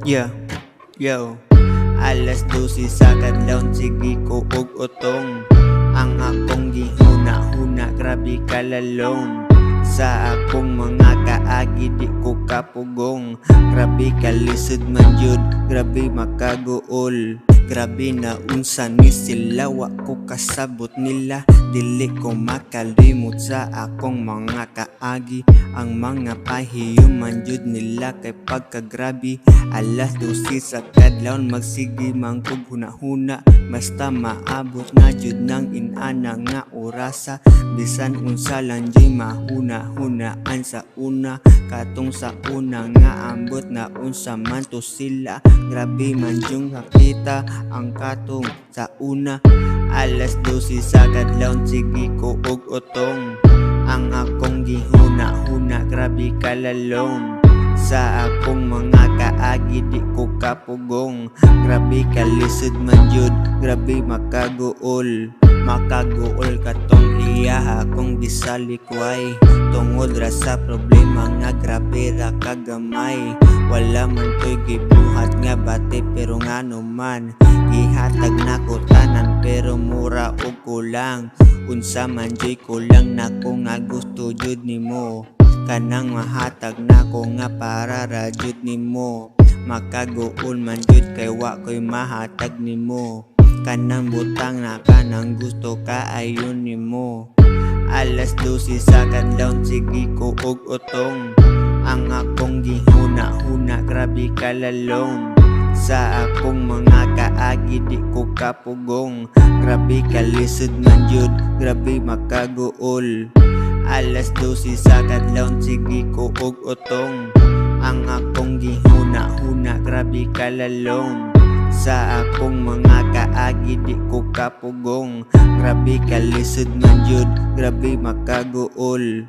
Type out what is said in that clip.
Yeah, yo. Alas 12 sa kadlawon, sige ko og utong. Ang akong gihuna-huna, grabe kalalong. Sa akong mga kaagi, di ko kapugong. Grabe kalisod man yun, grabe makaguol. Grabe na unsa ni sila, wa ko kasabot nila. Dili ko makalimot sa akong mga kaagi. Ang mga pahiyoman jud nila kay pagkagrabe. Alas 12 sa kadlawon, magsige man kog huna-huna. Basta maabot na jud ng inana nga orasa. Bisan unsa lang jay mahuna-hunaan sa una. Katong sa una nga ambot na unsa man to sila. Grabe man yung kakita ang katong sa una. Alas 12 sa kadlawon, sige ko og utong. Ang akong gihuna-huna, grabe kalalong. Sa akong mga kaagi, di ko kapugong. Grabe kalisod man jud, grabe makaguol. Makaguol katong iya akong gisalikway. Tungod ra sa problema nga grabe ra kagamay. Wala man to'y gibuhat nga bate pero ngano man. Ihatag na ko tanan pero mura o kulang. Unsa man joy kulang na ko nga gusto jud nimo. Kanang mahatag na ko nga para ra jud nimo. Makaguol man jud kay wa ko'y mahatag nimo. Kanang butang na kanang gusto ka ayon nimo. Alas 12 sa kadlawon, sige ko og utong. Ang akong gihuna-huna, grabe kalalong. Sa akong mga kaagi, di ko kapugong. Grabe kalisod man jud, grabe makaguol. Alas 12 sa kadlawon, sige ko og utong. Ang akong gihuna-huna, grabe kalalong. Sa akong mga kaagi, di ko kapugong. Grabe kalisod man jud, grabe makaguol.